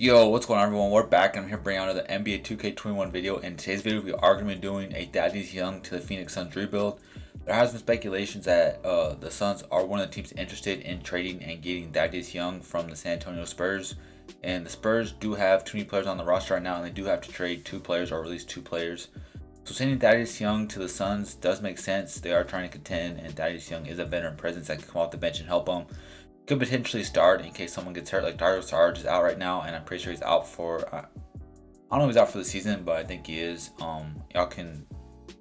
Yo, what's going on, everyone? We're back and I'm here bringing out another NBA 2K21 video. In today's video, we are going to be doing a Thaddeus Young to the Phoenix Suns rebuild. There has been speculations that the Suns are one of the teams interested in trading and getting Thaddeus Young from the San Antonio Spurs. And the Spurs do have too many players on the roster right now, and they do have to trade two players or release two players. So sending Thaddeus Young to the Suns does make sense. They are trying to contend, and Thaddeus Young is a veteran presence that can come off the bench and help them. Could potentially start in case someone gets hurt. Like Dario Saric is out right now, and I'm pretty sure he's out for. I don't know if he's out for the season, but I think he is. Y'all can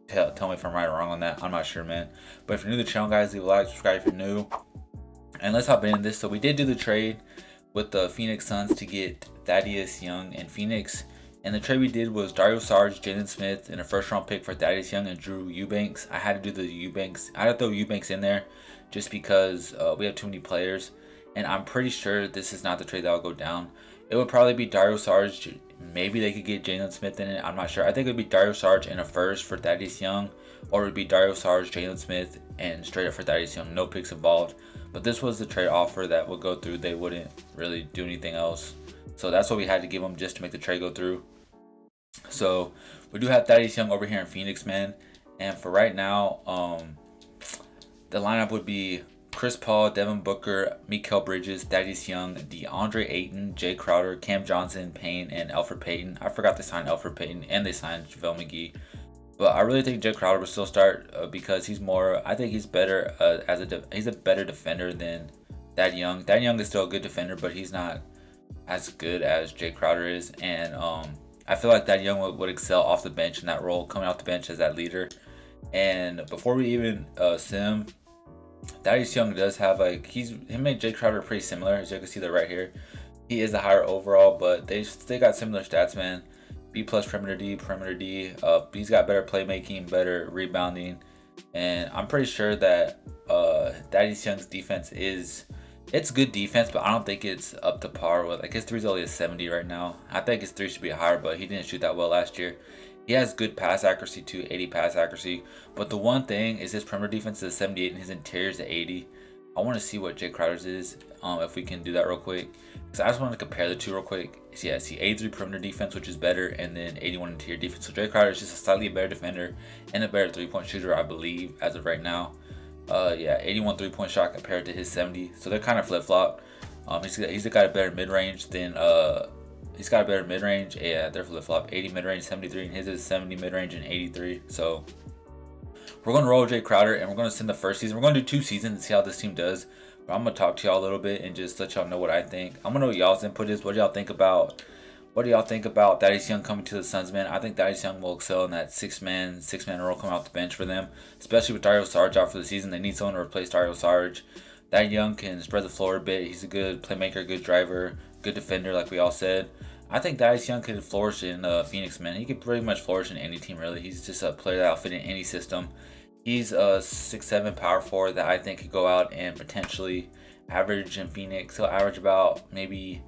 tell me if I'm right or wrong on that. I'm not sure, man. But if you're new to the channel, guys, leave a like, subscribe if you're new, and let's hop into this. So we did do the trade with the Phoenix Suns to get Thaddeus Young and Phoenix. And the trade we did was Dario Saric, Jalen Smith, and a first-round pick for Thaddeus Young and Drew Eubanks. I had to do the Eubanks. I had to throw Eubanks in there just because we have too many players. And I'm pretty sure this is not the trade that will go down. It would probably be Dario Saric. Maybe they could get Jalen Smith in it. I'm not sure. I think it would be Dario Saric and a first for Thaddeus Young. Or it would be Dario Saric, Jalen Smith, and straight up for Thaddeus Young. No picks involved. But this was the trade offer that would go through. They wouldn't really do anything else. So that's what we had to give them just to make the trade go through. So we do have Thaddeus Young over here in Phoenix, man. And for right now, the lineup would be Chris Paul, Devin Booker, Mikal Bridges, Thaddeus Young, DeAndre Ayton, Jay Crowder, Cam Johnson, Payne, and Elfrid Payton. I forgot they signed Elfrid Payton and they signed JaVale McGee. But I really think Jay Crowder will still start because he's more. I think he's better he's a better defender than Thad Young. Thad Young is still a good defender, but he's not as good as Jay Crowder is. And I feel like Thad Young would excel off the bench in that role, coming off the bench as that leader. And before we even sim, Thaddeus Young does have him and Jay Crowder are pretty similar, as you can see that right here. He is the higher overall, but they got similar stats, man. B plus perimeter D. He's got better playmaking, better rebounding, and I'm pretty sure that Thaddeus Young's defense it's good defense, but I don't think it's up to par with his three's only a 70 right now. I think his three should be higher, but he didn't shoot that well last year. He has good pass accuracy too, 80 pass accuracy. But the one thing is his perimeter defense is 78 and his interior is 80. I want to see what Jay Crowder's is, if we can do that real quick. Because I just want to compare the two real quick. So yeah, see 83 perimeter defense, which is better, and then 81 interior defense. So Jay Crowder is just a slightly better defender and a better three-point shooter, I believe, as of right now. Yeah, 81 three-point shot compared to his 70. So they're kind of flip-flop. He's got a better mid-range than He's got a better mid-range. Yeah, they're flip-flop. 80 mid-range, 73, and his is 70 mid-range and 83. So we're going to roll Jay Crowder, and we're going to send the first season. We're going to do two seasons and see how this team does. But I'm going to talk to y'all a little bit and just let y'all know what I think. I'm going to know what y'all's input is. What do y'all think about Thaddeus Young coming to the Suns, man? I think Thaddeus Young will excel in that six-man role coming off the bench for them, especially with Dario Saric out for the season. They need someone to replace Dario Saric. Thad Young can spread the floor a bit. He's a good playmaker, good driver, good defender, like we all said. I think Thaddeus Young could flourish in Phoenix, man. He could pretty much flourish in any team, really. He's just a player that'll fit in any system. He's a 6'7" power forward that I think could go out and potentially average in Phoenix. He'll average about maybe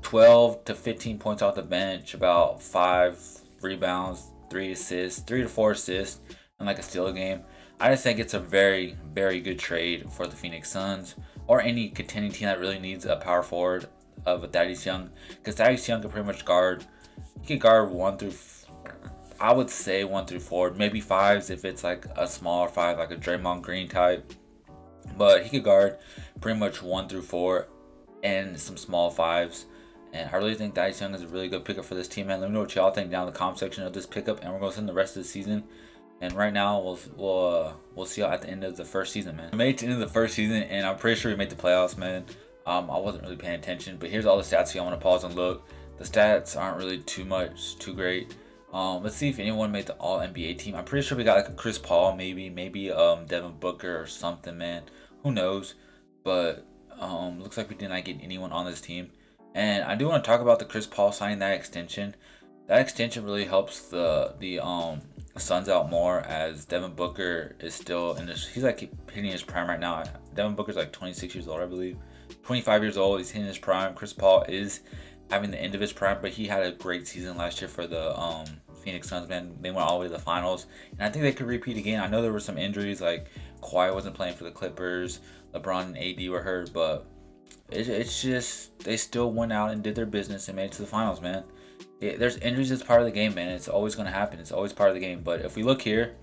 12 to 15 points off the bench, about 5 rebounds, 3 to 4 assists, and like a steal a game. I just think it's a very, very good trade for the Phoenix Suns or any contending team that really needs a power forward of Thaddeus Young, because Thaddeus Young can pretty much guard. He can guard 1 through 4, maybe 5s if it's like a smaller 5, like a Draymond Green type. But he could guard pretty much 1 through 4 and some small 5s. And I really think Thaddeus Young is a really good pickup for this team, man. Let me know what y'all think down in the comment section of this pickup, and we're gonna send the rest of the season. And right now, we'll see y'all at the end of the first season, man. We made it to the end of the first season, and I'm pretty sure we made the playoffs, man. I wasn't really paying attention, but here's all the stats. So y'all want to pause and look. The stats aren't really too great. Let's see if anyone made the All NBA team. I'm pretty sure we got like a Chris Paul, maybe Devin Booker or something, man. Who knows? But looks like we did not get anyone on this team. And I do want to talk about the Chris Paul signing that extension. That extension really helps the Suns out more, as Devin Booker is still he's like hitting his prime right now. Devin Booker's like 26 years old, I believe. 25 years old, he's hitting his prime. Chris Paul is having the end of his prime, but he had a great season last year for the Phoenix Suns, man. They went all the way to the finals, and I think they could repeat again. I know there were some injuries, like Kawhi wasn't playing for the Clippers, LeBron and AD were hurt, but It's just they still went out and did their business and made it to the finals, man. There's injuries as part of the game, man. It's always going to happen. It's always part of the game. But if we look here,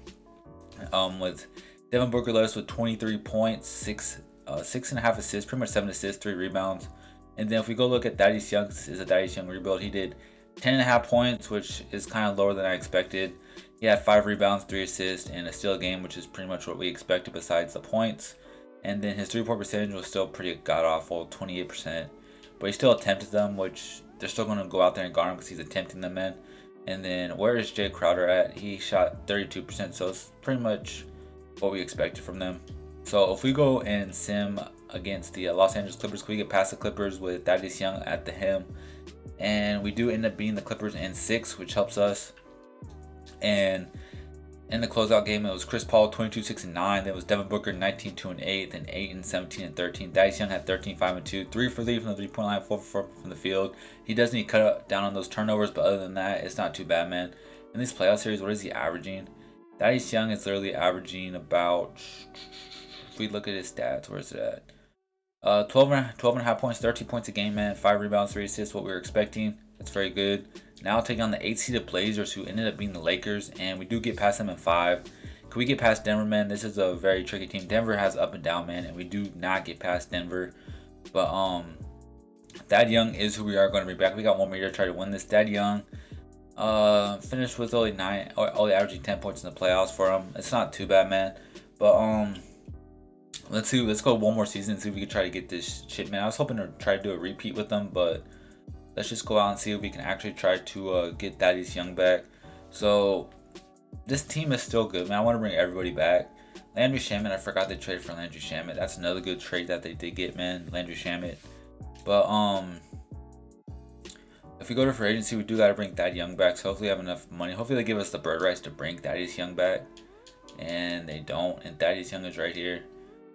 with Devin Booker led us with 23 points, 6.5 assists, pretty much 7 assists, 3 rebounds. And then if we go look at Thaddeus Young, this is a Thaddeus Young rebuild. He did 10.5 points, which is kind of lower than I expected. He had 5 rebounds, 3 assists, and a steal a game, which is pretty much what we expected besides the points. And then his 3-point percentage was still pretty god awful, 28%. But he still attempted them, which they're still going to go out there and guard him because he's attempting them, man. And then where is Jay Crowder at? He shot 32%, so it's pretty much what we expected from them. So if we go and sim against the Los Angeles Clippers, we get past the Clippers with Thaddeus Young at the helm. And we do end up beating the Clippers in 6, which helps us. And in the closeout game, it was Chris Paul 22, 6, and 9. Then it was Devin Booker 19, 2, and 8. Then 8, and 17, and 13. Thaddeus Young had 13, 5, and 2. 3 for 3 from the 3-point line, 4 for 4 from the field. He does need to cut down on those turnovers, but other than that, it's not too bad, man. In this playoff series, what is he averaging? Thaddeus Young is literally averaging about, if we look at his stats, where is it at? 12.5 points, 13 points a game, man. 5 rebounds, 3 assists, what we were expecting. That's very good. Now taking on the 8-seeded Blazers, who ended up being the Lakers, and we do get past them in 5. Can we get past Denver, man? This is a very tricky team. Denver has up and down, man, and we do not get past Denver. But Thad Young is who we are going to bring back. We got one more year to try to win this. Thad Young finished with only averaging 10 points in the playoffs for him. It's not too bad, man. But let's go one more season and see if we can try to get this shit, man. I was hoping to try to do a repeat with them, but let's just go out and see if we can actually try to get Thaddeus Young back. So this team is still good, man. I want to bring everybody back. Landry Shamet, I forgot they traded for Landry Shamet. That's another good trade that they did get, man. Landry Shamet. But if we go to free agency, we do got to bring Thad Young back. So hopefully we have enough money. Hopefully they give us the bird rights to bring Thaddeus Young back. And they don't. And Thaddeus Young is right here.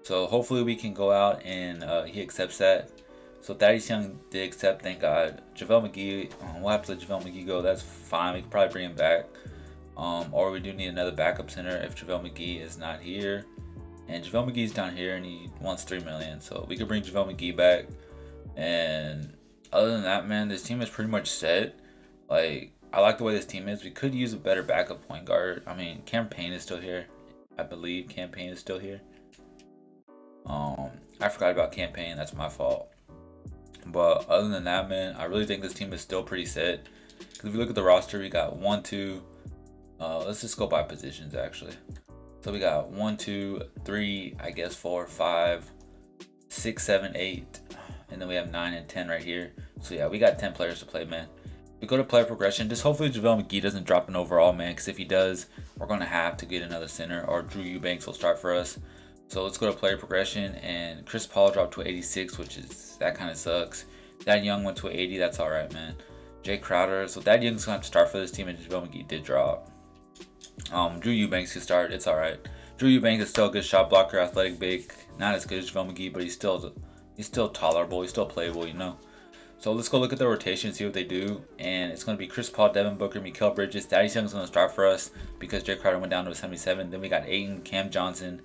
So hopefully we can go out and he accepts that. So Thaddeus Young did accept, thank God. JaVale McGee, we'll have to let JaVale McGee go. That's fine. We can probably bring him back. Or we do need another backup center if JaVale McGee is not here. And JaVale McGee's down here and he wants $3 million. So we could bring JaVale McGee back. And other than that, man, this team is pretty much set. Like, I like the way this team is. We could use a better backup point guard. I mean, Cam Payne is still here. I believe Cam Payne is still here. I forgot about Cam Payne. That's my fault. But other than that, man, I really think this team is still pretty set. Because if you look at the roster, we got 1, 2. Let's just go by positions, actually. So we got 1, 2, 3, I guess 4, 5, 6, 7, 8. And then we have 9 and 10 right here. So yeah, we got 10 players to play, man. We go to player progression. Just hopefully JaVale McGee doesn't drop an overall, man. Because if he does, we're going to have to get another center. Or Drew Eubanks will start for us. So let's go to player progression. And Chris Paul dropped to 86, which is, that kind of sucks. Thad Young went to 80. That's all right, man. Jay Crowder. So Thad Young's going to have to start for this team. And JaVale McGee did drop. Drew Eubanks can start. It's all right. Drew Eubanks is still a good shot blocker, athletic big. Not as good as JaVale McGee, but he's still tolerable. He's still playable, you know. So let's go look at the rotation, see what they do. And it's going to be Chris Paul, Devin Booker, Mikal Bridges. Thaddeus Young's going to start for us because Jay Crowder went down to a 77. Then we got Ayton, Cam Johnson.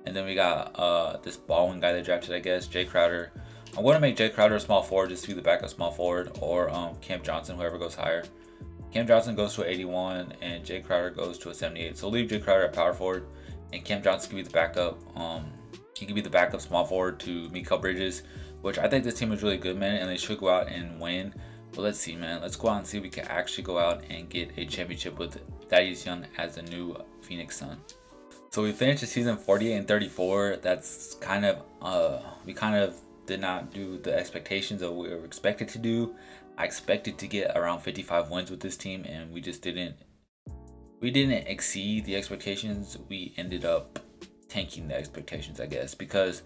And then we got this Baldwin guy they drafted, I guess, Jay Crowder. I'm going to make Jay Crowder a small forward just to be the backup small forward. Or Cam Johnson, whoever goes higher. Cam Johnson goes to 81 and Jay Crowder goes to a 78. So leave Jay Crowder at power forward. And Cam Johnson can be the backup. He can be the backup small forward to Mikal Bridges. Which I think this team is really good, man, and they should go out and win. But let's see, man. Let's go out and see if we can actually go out and get a championship with Thaddeus Young as the new Phoenix Sun. So we finished the season 48 and 34. That's kind of, we kind of did not do the expectations of what we were expected to do. I expected to get around 55 wins with this team, and we just didn't. We didn't exceed the expectations. We ended up tanking the expectations, I guess, because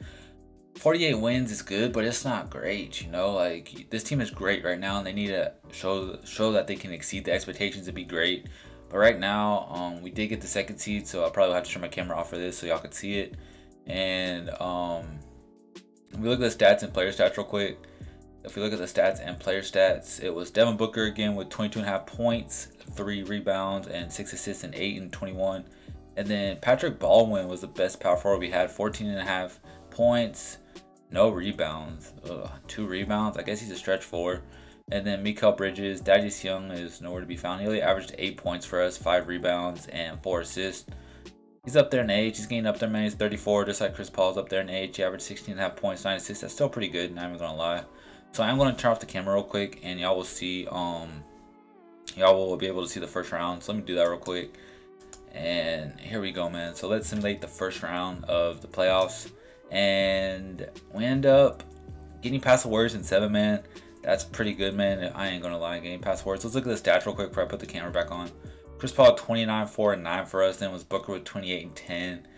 48 wins is good, but it's not great, you know. Like, this team is great right now, and they need to show that they can exceed the expectations to be great. But right now, we did get the second seed, so I'll probably have to turn my camera off for this so y'all can see it. And we look at the stats and player stats real quick. If we look at the stats and player stats, it was Devin Booker again with 22.5 points, 3 rebounds, and 6 assists and 8 and 21. And then Patrick Baldwin was the best power forward we had, 14.5 points, No rebounds. Ugh, 2 rebounds. I guess he's a stretch 4. And then Mikal Bridges, Thaddeus Young is nowhere to be found. He only averaged 8 points for us, 5 rebounds, and 4 assists. He's up there in age. He's getting up there, man. He's 34, just like Chris Paul's up there in age. He averaged 16.5 points, 9 assists. That's still pretty good, not even gonna lie. So I'm gonna turn off the camera real quick, and y'all will see. Y'all will be able to see the first round. So let me do that real quick. And here we go, man. So let's simulate the first round of the playoffs, and we end up getting past the Warriors in 7, man. That's pretty good, man. I ain't gonna lie, getting past Warriors. Let's look at the stats real quick before I put the camera back on. Chris Paul 29, 4, and 9 for us. Then was Booker with 28 and 10.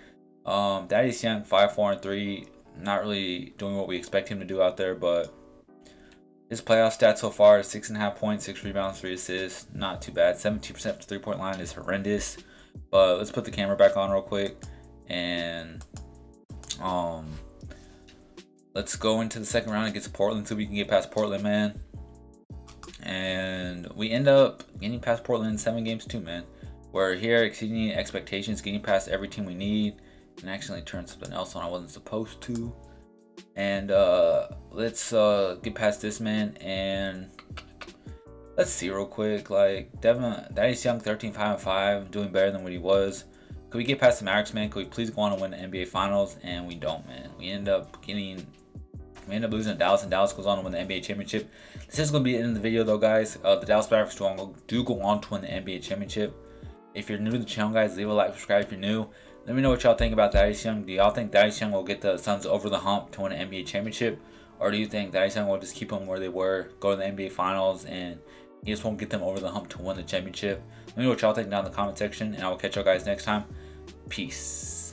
Thaddeus Young 5, 4, and 3. Not really doing what we expect him to do out there, but his playoff stats so far: 6.5 points, 6 rebounds, 3 assists. Not too bad. 17% for 3-point line is horrendous. But let's put the camera back on real quick, and let's go into the second round against Portland so we can get past Portland, man. And we end up getting past Portland in 7 games too, man. We're here exceeding expectations, getting past every team we need, and actually turned something else on I wasn't supposed to. And let's get past this, man, and let's see real quick. Like Thaddeus Young 13, 5, and 5, doing better than what he was. Could we get past the Mavericks, man? Could we please go on and win the NBA Finals? And we don't, man. We end up losing to Dallas, and Dallas goes on to win the NBA championship. This is going to be the end of the video, though, guys. The Dallas Mavericks do go on to win the NBA championship. If you're new to the channel, guys, leave a like, subscribe if you're new. Let me know what y'all think about Thaddeus Young. Do y'all think Thaddeus Young will get the Suns over the hump to win an NBA championship? Or do you think Thaddeus Young will just keep them where they were, go to the NBA Finals, and he just won't get them over the hump to win the championship? Let me know what y'all think down in the comment section, and I will catch y'all guys next time. Peace.